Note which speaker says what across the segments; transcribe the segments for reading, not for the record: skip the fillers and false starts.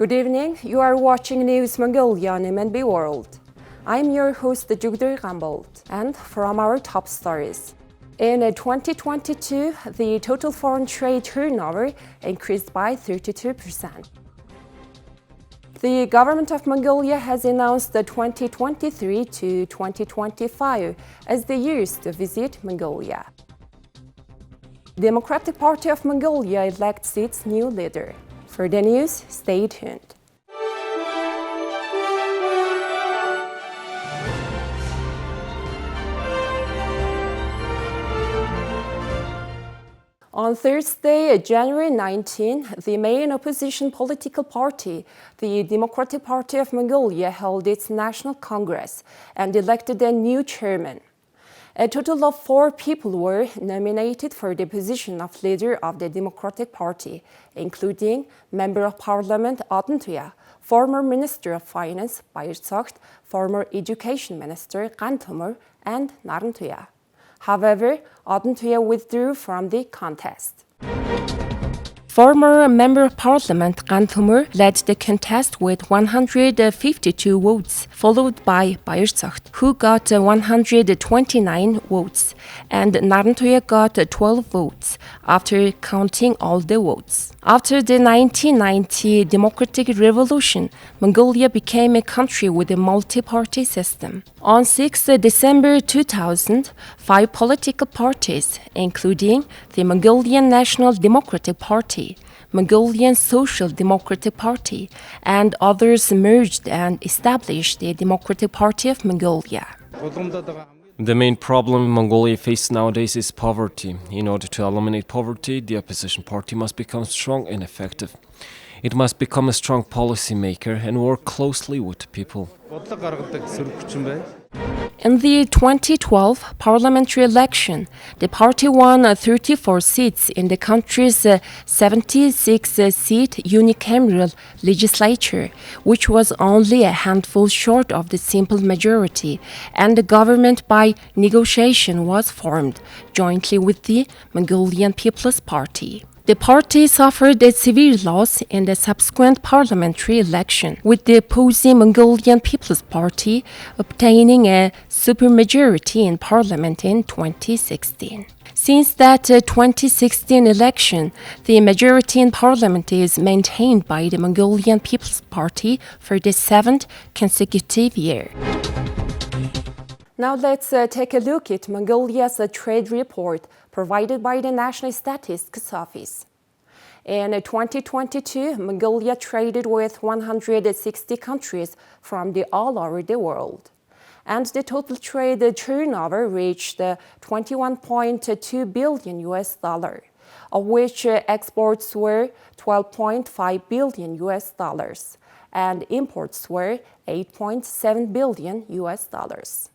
Speaker 1: Good evening, you are watching News Mongolia on MNB World. I'm your host Jugdur Gambold, and from our top stories. In 2022, the total foreign trade turnover increased by 32%. The Government of Mongolia has announced the 2023 to 2025 as the years to visit Mongolia. Democratic Party of Mongolia elects its new leader. For the news, stay tuned. On Thursday, January 19, the main opposition political party, the Democratic Party of Mongolia, held its National Congress and elected a new chairman. A total of 4 people were nominated for the position of leader of the Democratic Party, including Member of Parliament Adentuya, former Minister of Finance Bayırsokt, former Education Minister Gantumur, and Narantuya. However, Adentuya withdrew from the contest. Former Member of Parliament Gantumur led the contest with 152 votes, followed by Bayırsokt, who got 129 votes, and Narantuya got 12 votes, after counting all the votes. After the 1990 Democratic Revolution, Mongolia became a country with a multi-party system. On 6 December 2000, 5 political parties, including the Mongolian National Democratic Party, Mongolian Social Democratic Party, and others merged and established the Democratic Party of Mongolia.
Speaker 2: The main problem Mongolia faces nowadays is poverty. In order to eliminate poverty, the opposition party must become strong and effective. It must become a strong policy maker and work closely with the people.
Speaker 1: In the 2012 parliamentary election, the party won 34 seats in the country's 76-seat unicameral legislature, which was only a handful short of the simple majority, and the government by negotiation was formed, jointly with the Mongolian People's Party. The party suffered a severe loss in the subsequent parliamentary election, with the opposing Mongolian People's Party obtaining a supermajority in parliament in 2016. Since that 2016 election, the majority in parliament is maintained by the Mongolian People's Party for the 7th consecutive year. Now let's take a look at Mongolia's trade report provided by the National Statistics Office. In 2022, Mongolia traded with 160 countries from all over the world. And the total trade turnover reached 21.2 billion US dollar, of which exports were 12.5 billion US dollars and imports were 8.7 billion US dollars.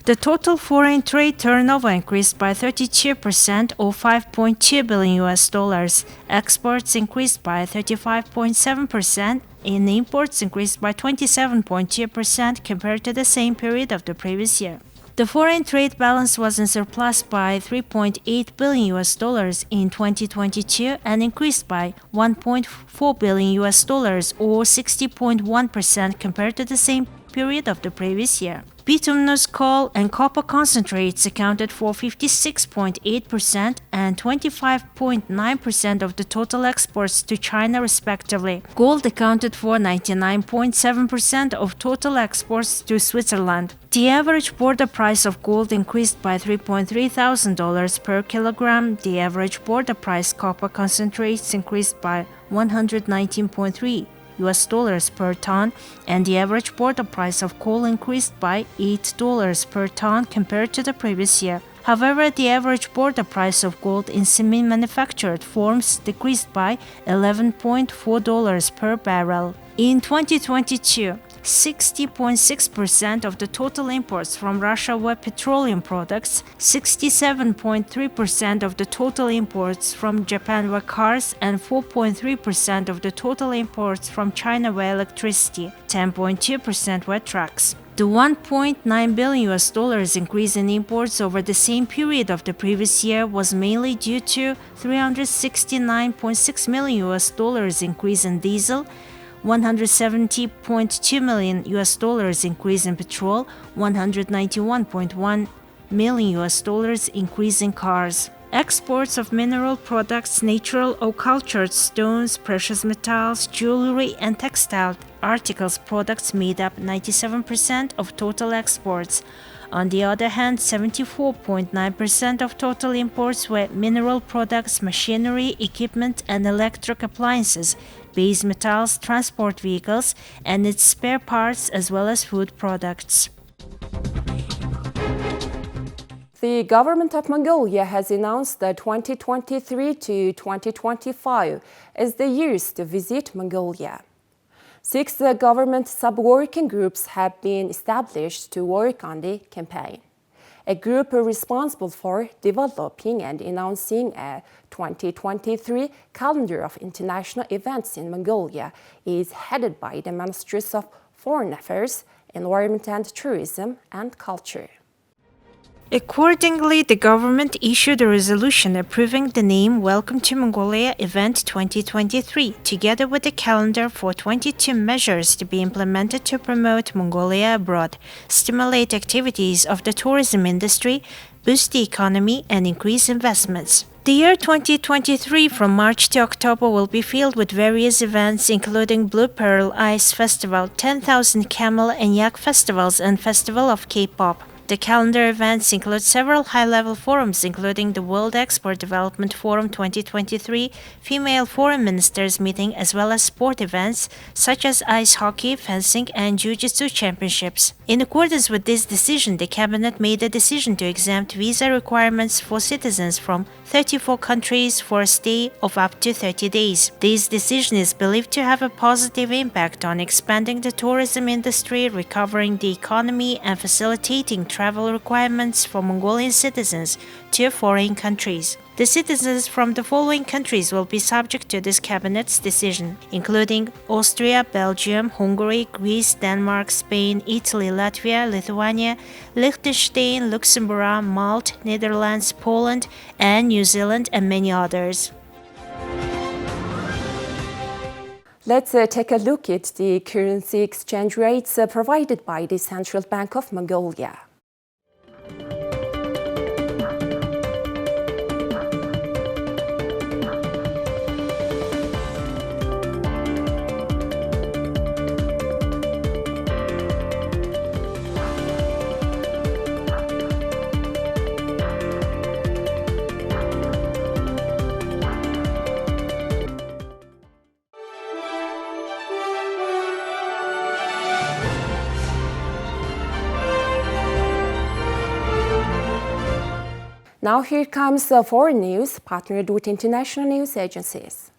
Speaker 3: The total foreign trade turnover increased by 32% or 5.2 billion US dollars. Exports increased by 35.7% and imports increased by 27.2% compared to the same period of the previous year. The foreign trade balance was in surplus by 3.8 billion US dollars in 2022 and increased by 1.4 billion US dollars or 60.1% compared to the same period of the previous year. Bituminous coal and copper concentrates accounted for 56.8% and 25.9% of the total exports to China respectively. Gold accounted for 99.7% of total exports to Switzerland. The average border price of gold increased by $3,300 per kilogram. The average border price copper concentrates increased by 119.3 US dollars per ton, and the average border price of coal increased by $8 per ton compared to the previous year. However, the average border price of gold in semi-manufactured forms decreased by $11.4 per barrel. In 2022, 60.6% of the total imports from Russia were petroleum products, 67.3% of the total imports from Japan were cars, and 4.3% of the total imports from China were electricity, 10.2% were trucks. The $1.9 billion increase in imports over the same period of the previous year was mainly due to $369.6 million increase in diesel, $170.2 million increase in petrol, $191.1 million increase in cars. Exports of mineral products, natural or cultured stones, precious metals, jewelry, and textile articles products made up 97% of total exports. On the other hand, 74.9% of total imports were mineral products, machinery, equipment, and electric appliances, base metals, transport vehicles, and its spare parts, as well as food products.
Speaker 1: The Government of Mongolia has announced that 2023 to 2025 is the years to visit Mongolia. 6 government sub-working groups have been established to work on the campaign. A group responsible for developing and announcing a 2023 calendar of international events in Mongolia is headed by the Ministries of Foreign Affairs, Environment and Tourism, and Culture.
Speaker 3: Accordingly, the government issued a resolution approving the name Welcome to Mongolia Event 2023, together with a calendar for 22 measures to be implemented to promote Mongolia abroad, stimulate activities of the tourism industry, boost the economy, and increase investments. The year 2023 from March to October will be filled with various events including Blue Pearl Ice Festival, 10,000 Camel and Yak Festivals, and Festival of K-pop. The calendar events include several high-level forums including the World Export Development Forum 2023, Female Foreign Ministers meeting, as well as sport events such as ice hockey, fencing, and jiu-jitsu championships. In accordance with this decision, the cabinet made a decision to exempt visa requirements for citizens from 34 countries for a stay of up to 30 days. This decision is believed to have a positive impact on expanding the tourism industry, recovering the economy, and facilitating travel requirements for Mongolian citizens to foreign countries. The citizens from the following countries will be subject to this cabinet's decision, including Austria, Belgium, Hungary, Greece, Denmark, Spain, Italy, Latvia, Lithuania, Liechtenstein, Luxembourg, Malta, Netherlands, Poland, and New Zealand, and many others.
Speaker 1: Let's take a look at the currency exchange rates provided by the Central Bank of Mongolia. Now here comes foreign news, partnered with international news agencies.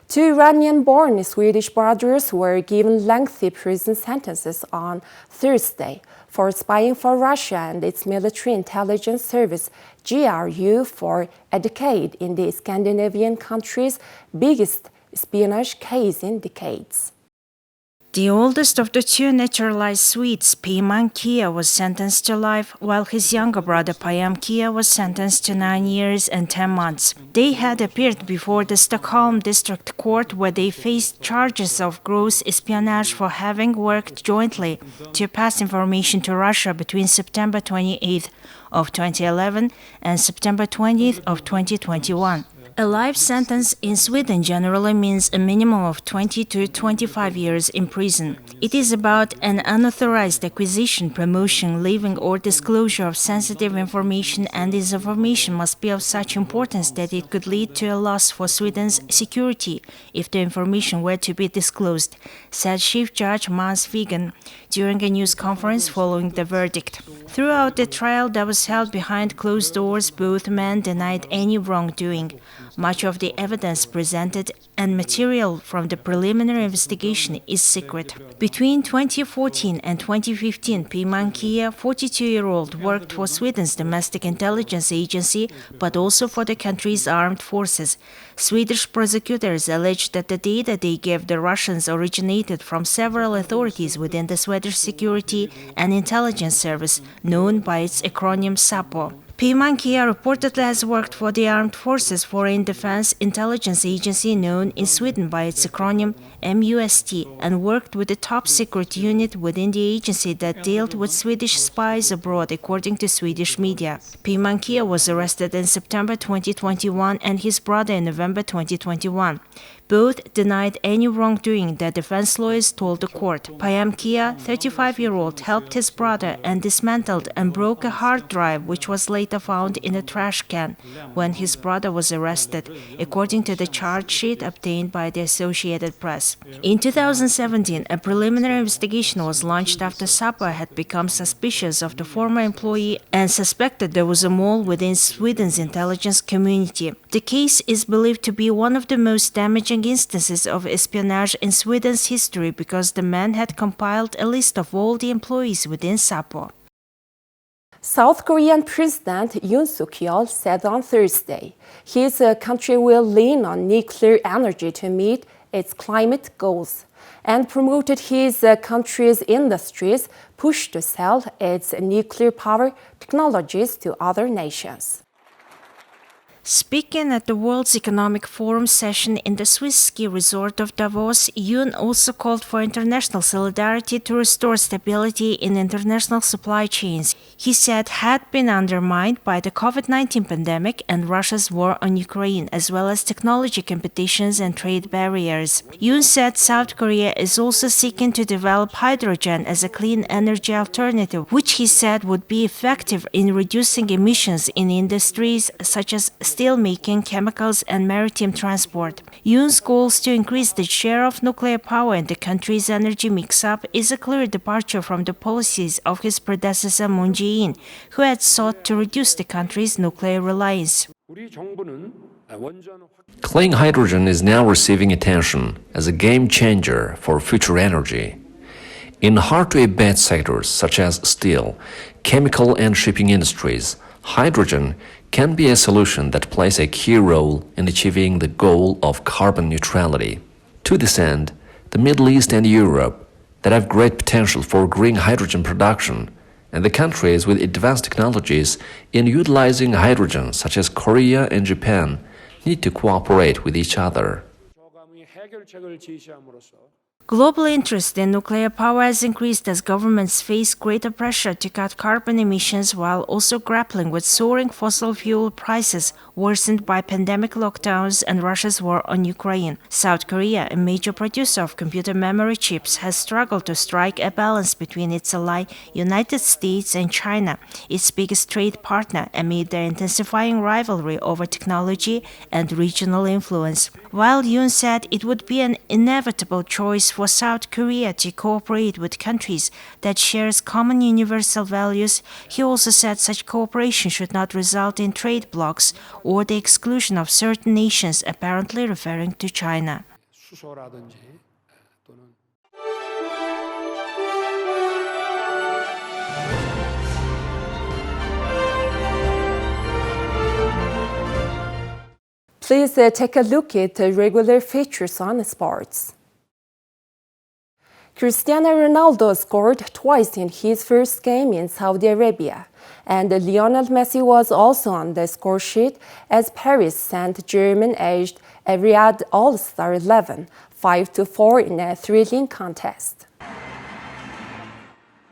Speaker 1: 2 Iranian-born Swedish brothers were given lengthy prison sentences on Thursday for spying for Russia and its military intelligence service, GRU, for a decade in the Scandinavian country's biggest espionage case in decades.
Speaker 3: The oldest of the 2 naturalized Swedes, Peyman Kia, was sentenced to life, while his younger brother Payam Kia was sentenced to 9 years and 10 months. They had appeared before the Stockholm District Court, where they faced charges of gross espionage for having worked jointly to pass information to Russia between September 28th of 2011 and September 20th of 2021. A life sentence in Sweden generally means a minimum of 20 to 25 years in prison. It is about an unauthorized acquisition, promotion, leaving, or disclosure of sensitive information, and this information must be of such importance that it could lead to a loss for Sweden's security if the information were to be disclosed, said Chief Judge Mans Vigen during a news conference following the verdict. Throughout the trial that was held behind closed doors, both men denied any wrongdoing. Much of the evidence presented and material from the preliminary investigation is secret. Between 2014 and 2015, Pimankia, 42-year-old, worked for Sweden's domestic intelligence agency, but also for the country's armed forces. Swedish prosecutors alleged that the data they gave the Russians originated from several authorities within the Swedish Security and Intelligence Service, known by its acronym SAPO. Pimankia reportedly has worked for the Armed Forces Foreign Defense Intelligence Agency, known in Sweden by its acronym MUST, and worked with the top secret unit within the agency that dealt with Swedish spies abroad, according to Swedish media. Pimankia was arrested in September 2021 and his brother in November 2021. Both denied any wrongdoing, their defense lawyers told the court. Pimankia, 35-year-old, helped his brother and dismantled and broke a hard drive which was later found in a trash can when his brother was arrested, according to the charge sheet obtained by the Associated Press. In 2017, a preliminary investigation was launched after Sapa had become suspicious of the former employee and suspected there was a mole within Sweden's intelligence community. The case is believed to be one of the most damaging instances of espionage in Sweden's history because the man had compiled a list of all the employees within SAPO.
Speaker 1: South Korean President Yoon Suk-yeol said on Thursday his country will lean on nuclear energy to meet its climate goals, and promoted his country's industries' push to sell its nuclear power technologies to other nations.
Speaker 3: Speaking at the World Economic Forum session in the Swiss ski resort of Davos, Yoon also called for international solidarity to restore stability in international supply chains he said had been undermined by the COVID-19 pandemic and Russia's war on Ukraine, as well as technology competitions and trade barriers. Yoon said South Korea is also seeking to develop hydrogen as a clean energy alternative, which he said would be effective in reducing emissions in industries such as steelmaking, chemicals, and maritime transport. Yoon's goals to increase the share of nuclear power in the country's energy mix-up is a clear departure from the policies of his predecessor Moon Jae-in, who had sought to reduce the country's nuclear reliance.
Speaker 4: Clean hydrogen is now receiving attention as a game changer for future energy. In hard-to-abate sectors such as steel, chemical and shipping industries, hydrogen can be a solution that plays a key role in achieving the goal of carbon neutrality. To this end, the Middle East and Europe, that have great potential for green hydrogen production, and the countries with advanced technologies in utilizing hydrogen, such as Korea and Japan, need to cooperate with each other.
Speaker 3: Global interest in nuclear power has increased as governments face greater pressure to cut carbon emissions while also grappling with soaring fossil fuel prices worsened by pandemic lockdowns and Russia's war on Ukraine. South Korea, a major producer of computer memory chips, has struggled to strike a balance between its ally United States and China, its biggest trade partner, amid their intensifying rivalry over technology and regional influence. While Yoon said it would be an inevitable choice for South Korea to cooperate with countries that shares common universal values, he also said such cooperation should not result in trade blocs or the exclusion of certain nations, apparently referring to China.
Speaker 1: Please take a look at the regular features on sports. Cristiano Ronaldo scored twice in his first game in Saudi Arabia, and Lionel Messi was also on the score sheet as Paris Saint-Germain edged a Riyadh All-Star 11 5-4 in a thrilling contest.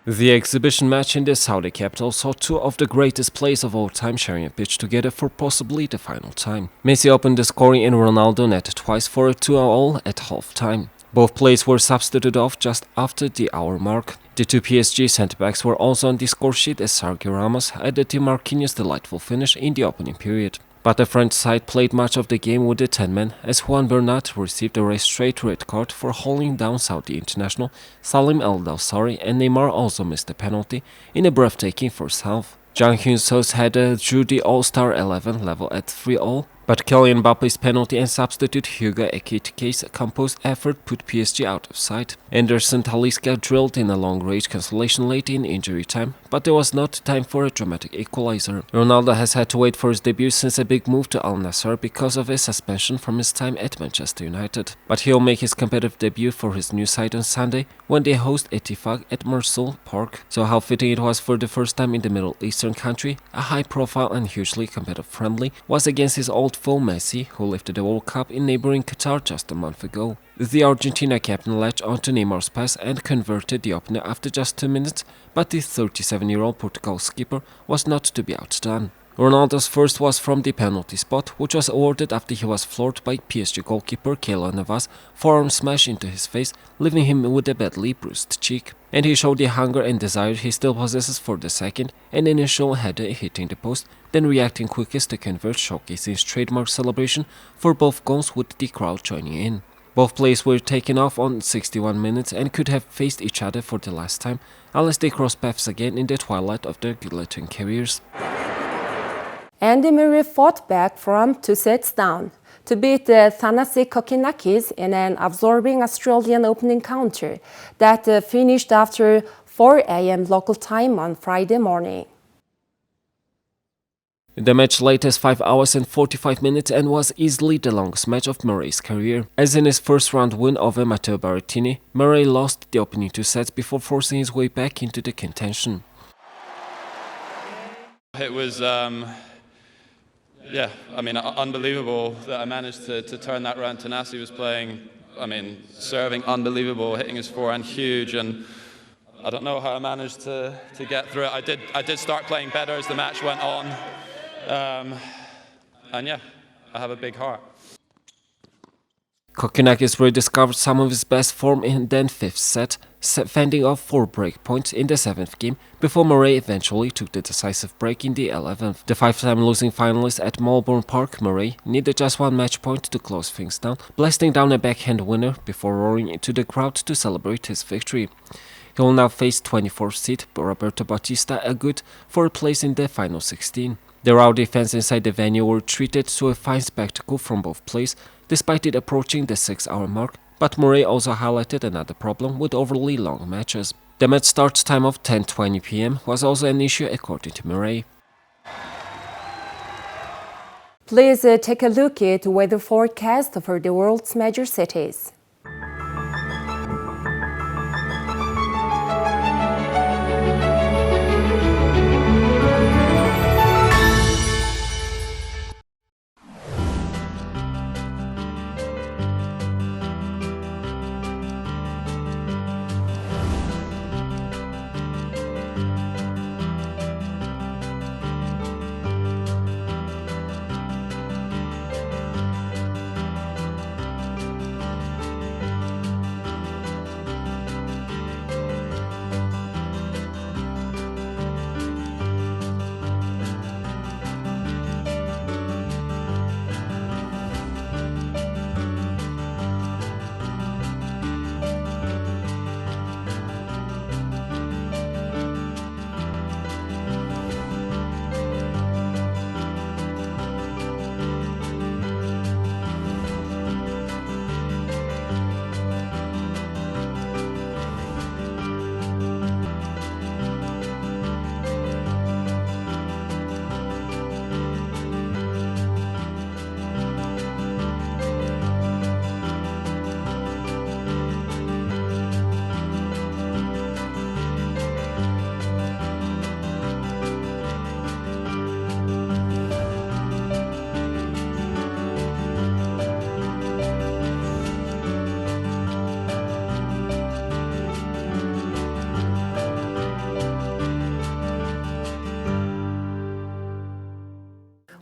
Speaker 2: The exhibition match in the Saudi capital saw two of the greatest players of all time sharing a pitch together for possibly the final time. Messi opened the scoring and Ronaldo netted twice for a 2-all at half-time. Both players were substituted off just after the hour mark. The two PSG centre-backs were also on the score sheet as Sergio Ramos added to Marquinhos' delightful finish in the opening period. But the French side played much of the game with the 10-men as Juan Bernat received a straight red card for holding down Saudi international Salim El Dawsari, and Neymar also missed a penalty in a breathtaking first half. Jang Hyun-so's header drew the All-Star 11 level at 3-all, But Kylian Mbappe's penalty and substitute Hugo Ekitike's composed effort put PSG out of sight. Anderson Talisca drilled in a long-range cancellation late in injury time, but there was not time for a dramatic equalizer. Ronaldo has had to wait for his debut since a big move to Al Nassr because of a suspension from his time at Manchester United. But he'll make his competitive debut for his new side on Sunday when they host Ettifaq at Marseille Park. So how fitting it was for the first time in the Middle Eastern country, a high-profile and hugely competitive friendly was against his old foe Messi, who lifted the World Cup in neighboring Qatar just a month ago. The Argentina captain latched onto Neymar's pass and converted the opener after just 2 minutes, but the 37-year-old Portugal skipper was not to be outdone. Ronaldo's first was from the penalty spot, which was awarded after he was floored by PSG goalkeeper Keylor Navas' forearm smash into his face, leaving him with a badly bruised cheek. And he showed the hunger and desire he still possesses for the second, an initial header hitting the post, then reacting quickest to convert, showcasing his trademark celebration for both goals with the crowd joining in. Both players were taken off on 61 minutes and could have faced each other for the last time, unless they crossed paths again in the twilight of their glittering careers.
Speaker 1: Andy Murray fought back from 2 sets down to beat Thanasi Kokinakis in an absorbing Australian Open encounter that finished after 4 a.m. local time on Friday morning.
Speaker 2: The match lasted 5 hours and 45 minutes and was easily the longest match of Murray's career. As in his first round win over Matteo Berrettini, Murray lost the opening 2 sets before forcing his way back into the contention.
Speaker 5: It was, unbelievable that I managed to turn that round. Thanasi was playing, serving unbelievable, hitting his forehand huge, and I don't know how I managed to get through it. I did start playing better as the match went on. I have a big heart.
Speaker 2: Kokinakis rediscovered some of his best form in the 5th set, fending off 4 break points in the 7th game before Murray eventually took the decisive break in the 11th. The 5-time losing finalist at Melbourne Park, Murray, needed just 1 match point to close things down, blasting down a backhand winner before roaring into the crowd to celebrate his victory. He will now face 24th seed Roberto Bautista Agut for a place in the final 16. The rowdy fans inside the venue were treated to a fine spectacle from both players, despite it approaching the 6-hour mark, but Murray also highlighted another problem with overly long matches. The match start time of 10:20 p.m. was also an issue according to Murray.
Speaker 1: Please take a look at the weather forecast for the world's major cities.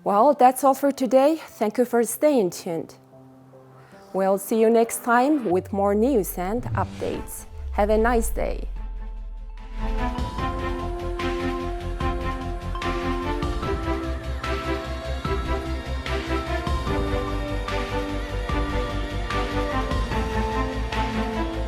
Speaker 1: Well, that's all for today. Thank you for staying tuned. We'll see you next time with more news and updates. Have a nice day.